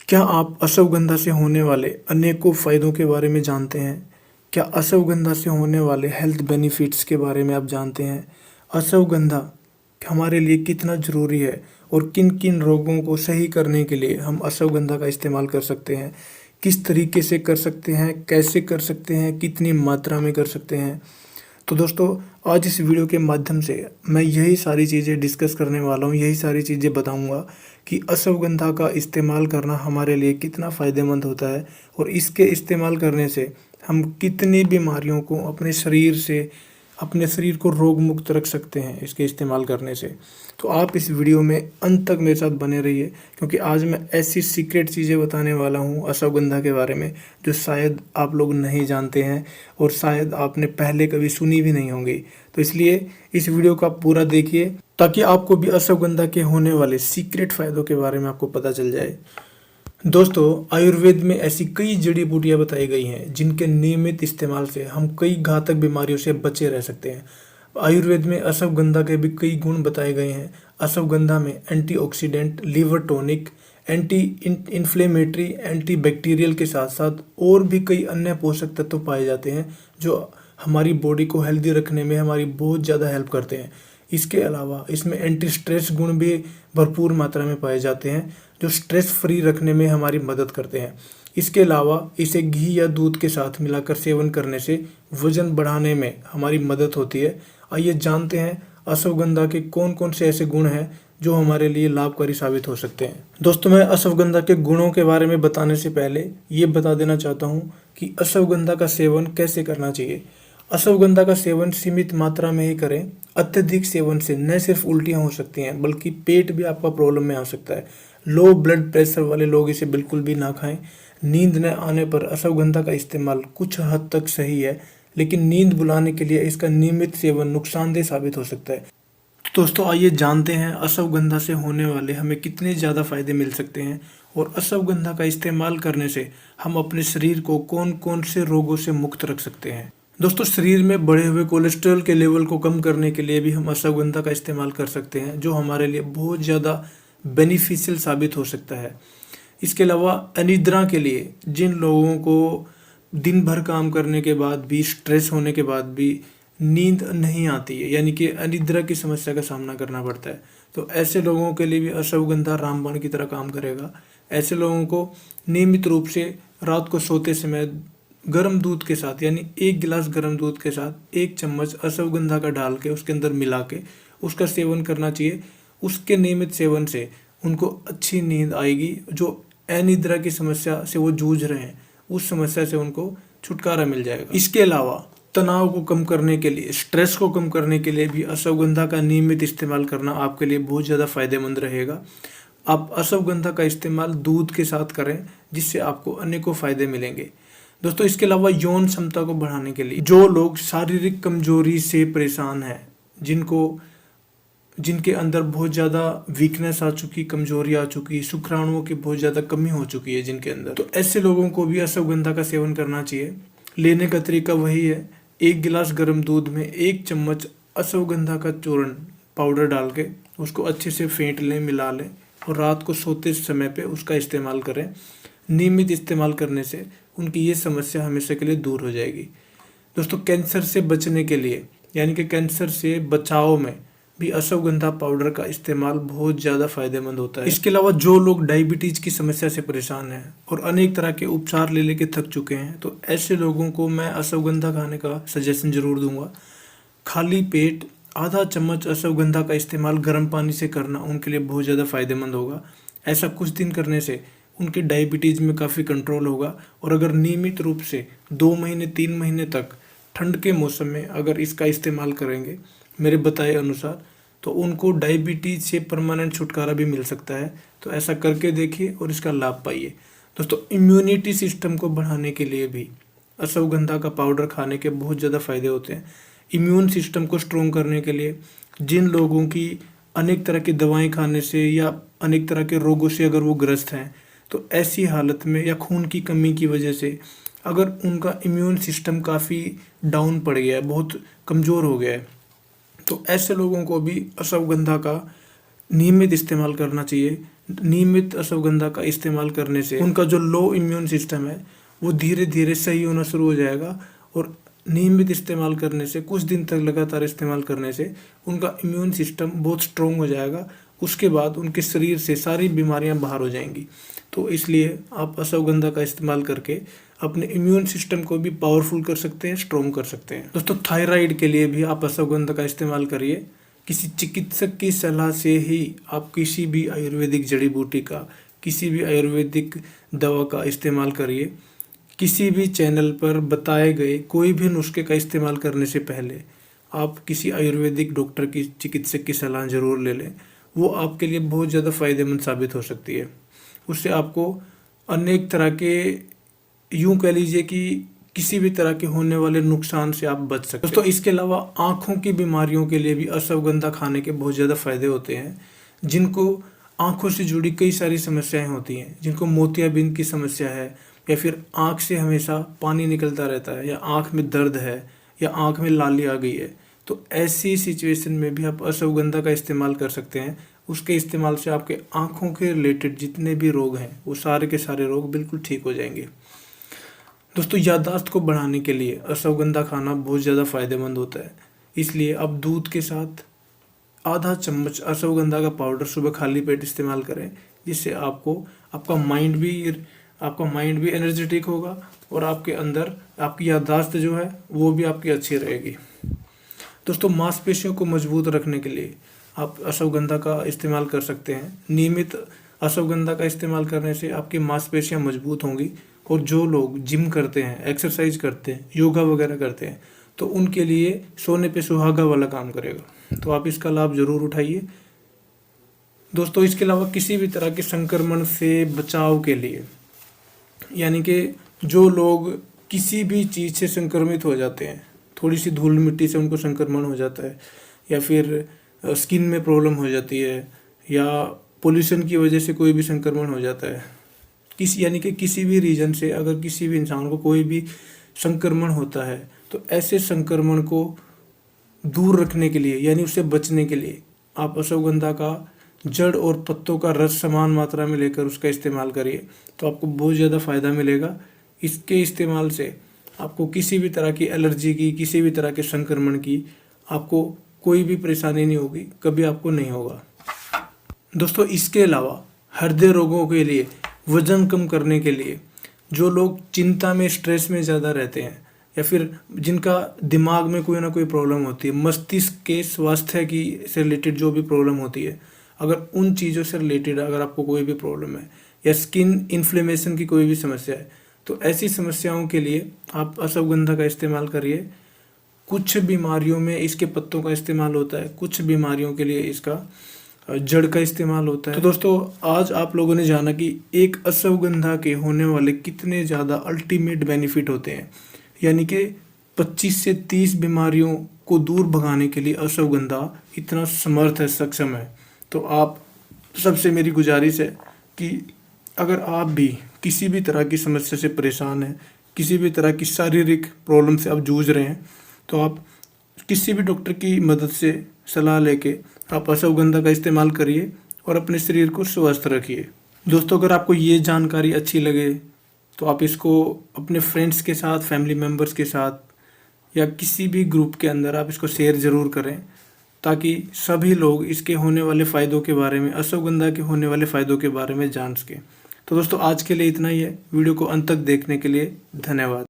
क्या आप अश्वगंधा से होने वाले अनेकों फायदों के बारे में जानते हैं? क्या अश्वगंधा से होने वाले हेल्थ बेनिफिट्स के बारे में आप जानते हैं? अश्वगंधा हमारे लिए कितना ज़रूरी है और किन किन रोगों को सही करने के लिए हम अश्वगंधा का इस्तेमाल कर सकते हैं? किस तरीके से कर सकते हैं? कैसे कर सकते हैं? कितनी मात्रा में कर सकते हैं? तो दोस्तों, आज इस वीडियो के माध्यम से मैं यही सारी चीज़ें डिस्कस करने वाला हूँ, यही सारी चीज़ें बताऊँगा कि अश्वगंधा का इस्तेमाल करना हमारे लिए कितना फ़ायदेमंद होता है और इसके इस्तेमाल करने से हम कितनी बीमारियों को अपने शरीर को रोग मुक्त रख सकते हैं इसके इस्तेमाल करने से। तो आप इस वीडियो में अंत तक मेरे साथ बने रहिए, क्योंकि आज मैं ऐसी सीक्रेट चीज़ें बताने वाला हूँ अश्वगंधा के बारे में जो शायद आप लोग नहीं जानते हैं और शायद आपने पहले कभी सुनी भी नहीं होंगी। तो इसलिए इस वीडियो को आप पूरा देखिए ताकि आपको भी अश्वगंधा के होने वाले सीक्रेट फ़ायदों के बारे में आपको पता चल जाए। दोस्तों, आयुर्वेद में ऐसी कई जड़ी बूटियां बताई गई हैं जिनके नियमित इस्तेमाल से हम कई घातक बीमारियों से बचे रह सकते हैं। आयुर्वेद में अश्वगंधा के भी कई गुण बताए गए हैं। अश्वगंधा में antioxidant, liver tonic, anti inflammatory, antibacterial के साथ साथ और भी कई अन्य पोषक तत्व पाए जाते हैं जो हमारी बॉडी को हेल्दी रखने में हमारी बहुत ज़्यादा हेल्प करते हैं। इसके अलावा इसमें एंटी स्ट्रेस गुण भी भरपूर मात्रा में पाए जाते हैं जो स्ट्रेस फ्री रखने में हमारी मदद करते हैं। इसके अलावा इसे घी या दूध के साथ मिलाकर सेवन करने से वजन बढ़ाने में हमारी मदद होती है। आइए जानते हैं अश्वगंधा के कौन कौन से ऐसे गुण हैं जो हमारे लिए लाभकारी साबित हो सकते हैं। दोस्तों, मैं अश्वगंधा के गुणों के बारे में बताने से पहले ये बता देना चाहता हूँ कि अश्वगंधा का सेवन कैसे करना चाहिए। अश्वगंधा का सेवन सीमित मात्रा में ही करें। अत्यधिक सेवन से न सिर्फ उल्टियाँ हो सकती हैं बल्कि पेट भी आपका प्रॉब्लम में आ सकता है। लो ब्लड प्रेशर वाले लोग इसे बिल्कुल भी ना खाएं। नींद न आने पर अश्वगंधा का इस्तेमाल कुछ हद तक सही है, लेकिन नींद बुलाने के लिए इसका नियमित सेवन नुकसानदेह साबित हो सकता है। तो दोस्तों, आइए जानते हैं अश्वगंधा से होने वाले हमें कितने ज़्यादा फायदे मिल सकते हैं और अश्वगंधा का इस्तेमाल करने से हम अपने शरीर को कौन कौन से रोगों से मुक्त रख सकते हैं। दोस्तों, शरीर में बढ़े हुए कोलेस्ट्रॉल के लेवल को कम करने के लिए भी हम अश्वगंधा का इस्तेमाल कर सकते हैं, जो हमारे लिए बहुत ज़्यादा बेनिफिशियल साबित हो सकता है। इसके अलावा अनिद्रा के लिए, जिन लोगों को दिन भर काम करने के बाद भी, स्ट्रेस होने के बाद भी नींद नहीं आती है, यानी कि अनिद्रा की समस्या का सामना करना पड़ता है, तो ऐसे लोगों के लिए भी अश्वगंधा रामबाण की तरह काम करेगा। ऐसे लोगों को नियमित रूप से रात को सोते समय गर्म दूध के साथ, यानी 1 गिलास गर्म दूध के साथ 1 चम्मच अश्वगंधा का डाल के उसके अंदर मिला के उसका सेवन करना चाहिए। उसके नियमित सेवन से उनको अच्छी नींद आएगी। जो अनिद्रा की समस्या से वो जूझ रहे हैं, उस समस्या से उनको छुटकारा मिल जाएगा। इसके अलावा तनाव को कम करने के लिए, स्ट्रेस को कम करने के लिए भी अश्वगंधा का नियमित इस्तेमाल करना आपके लिए बहुत ज़्यादा फायदेमंद रहेगा। आप अश्वगंधा का इस्तेमाल दूध के साथ करें, जिससे आपको अनेकों फायदे मिलेंगे। दोस्तों, इसके अलावा यौन क्षमता को बढ़ाने के लिए, जो लोग शारीरिक कमजोरी से परेशान हैं, जिनके अंदर बहुत ज़्यादा वीकनेस आ चुकी, कमजोरी आ चुकी, शुक्राणुओं की बहुत ज़्यादा कमी हो चुकी है जिनके अंदर, तो ऐसे लोगों को भी अश्वगंधा का सेवन करना चाहिए। लेने का तरीका वही है, 1 गिलास गर्म दूध में 1 चम्मच अश्वगंधा का चूर्ण पाउडर डाल के उसको अच्छे से फेंट लें, मिला लें और रात को सोते समय पे उसका इस्तेमाल करें। नियमित इस्तेमाल करने से उनकी ये समस्या हमेशा के लिए दूर हो जाएगी। दोस्तों, कैंसर से बचने के लिए, यानी कि कैंसर से बचाव में भी अश्वगंधा पाउडर का इस्तेमाल बहुत ज़्यादा फायदेमंद होता है। इसके अलावा जो लोग डायबिटीज़ की समस्या से परेशान हैं और अनेक तरह के उपचार ले लेके थक चुके हैं, तो ऐसे लोगों को मैं अश्वगंधा खाने का सजेशन जरूर दूंगा। खाली पेट आधा चम्मच अश्वगंधा का इस्तेमाल गर्म पानी से करना उनके लिए बहुत ज़्यादा फायदेमंद होगा। ऐसा कुछ दिन करने से उनके डायबिटीज़ में काफ़ी कंट्रोल होगा। और अगर नियमित रूप से 2 महीने 3 महीने तक ठंड के मौसम में अगर इसका इस्तेमाल करेंगे मेरे बताए अनुसार, तो उनको डायबिटीज़ से परमानेंट छुटकारा भी मिल सकता है। तो ऐसा करके देखिए और इसका लाभ पाइए। दोस्तों, इम्यूनिटी सिस्टम को बढ़ाने के लिए भी अश्वगंधा का पाउडर खाने के बहुत ज़्यादा फायदे होते हैं। इम्यून सिस्टम को स्ट्रॉन्ग करने के लिए, जिन लोगों की अनेक तरह की दवाएं खाने से या अनेक तरह के रोगों से अगर वो ग्रस्त हैं, तो ऐसी हालत में या खून की कमी की वजह से अगर उनका इम्यून सिस्टम काफ़ी डाउन पड़ गया है, बहुत कमज़ोर हो गया है, तो ऐसे लोगों को भी अश्वगंधा का नियमित इस्तेमाल करना चाहिए। नियमित अश्वगंधा का इस्तेमाल करने से उनका जो लो इम्यून सिस्टम है वो धीरे धीरे सही होना शुरू हो जाएगा। और नियमित इस्तेमाल करने से, कुछ दिन तक लगातार इस्तेमाल करने से उनका इम्यून सिस्टम बहुत स्ट्रोंग हो जाएगा। उसके बाद उनके शरीर से सारी बीमारियां बाहर हो जाएंगी। तो इसलिए आप अश्वगंधा का इस्तेमाल करके अपने इम्यून सिस्टम को भी पावरफुल कर सकते हैं, स्ट्रोंग कर सकते हैं। दोस्तों, थायराइड के लिए भी आप अश्वगंधा का इस्तेमाल करिए। किसी चिकित्सक की सलाह से ही आप किसी भी आयुर्वेदिक जड़ी बूटी का, किसी भी आयुर्वेदिक दवा का इस्तेमाल करिए। किसी भी चैनल पर बताए गए कोई भी नुस्खे का इस्तेमाल करने से पहले आप किसी आयुर्वेदिक डॉक्टर की, चिकित्सक की सलाह जरूर ले लें। वो आपके लिए बहुत ज़्यादा फायदेमंद साबित हो सकती है। उससे आपको अनेक तरह के, यूं कह लीजिए कि किसी भी तरह के होने वाले नुकसान से आप बच सकते हैं। दोस्तों, इसके अलावा आँखों की बीमारियों के लिए भी अश्वगंधा खाने के बहुत ज़्यादा फायदे होते हैं। जिनको आँखों से जुड़ी कई सारी समस्याएं होती हैं, जिनको मोतियाबिंद की समस्या है, या फिर आँख से हमेशा पानी निकलता रहता है, या आँख में दर्द है, या आँख में लाली आ गई है, तो ऐसी सिचुएशन में भी आप अश्वगंधा का इस्तेमाल कर सकते हैं। उसके इस्तेमाल से आपके आँखों के रिलेटेड जितने भी रोग हैं वो सारे के सारे रोग बिल्कुल ठीक हो जाएंगे। दोस्तों, याददाश्त को बढ़ाने के लिए अश्वगंधा खाना बहुत ज़्यादा फायदेमंद होता है। इसलिए आप दूध के साथ आधा चम्मच अश्वगंधा का पाउडर सुबह खाली पेट इस्तेमाल करें, जिससे आपका माइंड भी एनर्जेटिक होगा और आपके अंदर आपकी याददाश्त जो है वो भी आपकी अच्छी रहेगी। दोस्तों, मांसपेशियों को मजबूत रखने के लिए आप अश्वगंधा का इस्तेमाल कर सकते हैं। नियमित अश्वगंधा का इस्तेमाल करने से आपकी मांसपेशियां मजबूत होंगी। और जो लोग जिम करते हैं, एक्सरसाइज करते हैं, योगा वगैरह करते हैं, तो उनके लिए सोने पे सुहागा वाला काम करेगा। तो आप इसका लाभ जरूर उठाइए। दोस्तों, इसके अलावा किसी भी तरह के संक्रमण से बचाव के लिए, यानी कि जो लोग किसी भी चीज़ से संक्रमित हो जाते हैं, थोड़ी सी धूल मिट्टी से उनको संक्रमण हो जाता है, या फिर स्किन में प्रॉब्लम हो जाती है, या पोल्यूशन की वजह से कोई भी संक्रमण हो जाता है, यानी कि किसी भी रीजन से अगर किसी भी इंसान को कोई भी संक्रमण होता है, तो ऐसे संक्रमण को दूर रखने के लिए, यानी उससे बचने के लिए, आप अश्वगंधा का जड़ और पत्तों का रस समान मात्रा में लेकर उसका इस्तेमाल करिए। तो आपको बहुत ज़्यादा फ़ायदा मिलेगा। इसके इस्तेमाल से आपको किसी भी तरह की एलर्जी की, किसी भी तरह के संक्रमण की आपको कोई भी परेशानी नहीं होगी, कभी आपको नहीं होगा। दोस्तों, इसके अलावा हृदय रोगों के लिए, वजन कम करने के लिए, जो लोग चिंता में, स्ट्रेस में ज़्यादा रहते हैं, या फिर जिनका दिमाग में कोई ना कोई प्रॉब्लम होती है, मस्तिष्क के स्वास्थ्य की से रिलेटेड जो भी प्रॉब्लम होती है, अगर उन चीज़ों से रिलेटेड अगर आपको कोई भी प्रॉब्लम है, या स्किन इन्फ्लेमेशन की कोई भी समस्या है, तो ऐसी समस्याओं के लिए आप अश्वगंधा का इस्तेमाल करिए। कुछ बीमारियों में इसके पत्तों का इस्तेमाल होता है, कुछ बीमारियों के लिए इसका जड़ का इस्तेमाल होता है। तो दोस्तों, आज आप लोगों ने जाना कि एक अश्वगंधा के होने वाले कितने ज़्यादा अल्टीमेट बेनिफिट होते हैं, यानी कि 25 से 30 बीमारियों को दूर भगाने के लिए अश्वगंधा इतना समर्थ है, सक्षम है। तो आप सबसे मेरी गुजारिश है कि अगर आप भी किसी भी तरह की समस्या से परेशान हैं, किसी भी तरह की शारीरिक प्रॉब्लम से आप जूझ रहे हैं, तो आप किसी भी डॉक्टर की मदद से सलाह लेके आप अश्वगंधा का इस्तेमाल करिए और अपने शरीर को स्वस्थ रखिए। दोस्तों, अगर आपको ये जानकारी अच्छी लगे तो आप इसको अपने फ्रेंड्स के साथ, फैमिली मेम्बर्स के साथ, या किसी भी ग्रुप के अंदर आप इसको शेयर ज़रूर करें, ताकि सभी लोग इसके होने वाले फ़ायदों के बारे में, अश्वगंधा के होने वाले फ़ायदों के बारे में जान सकें। तो दोस्तों, आज के लिए इतना ही है। वीडियो को अंत तक देखने के लिए धन्यवाद।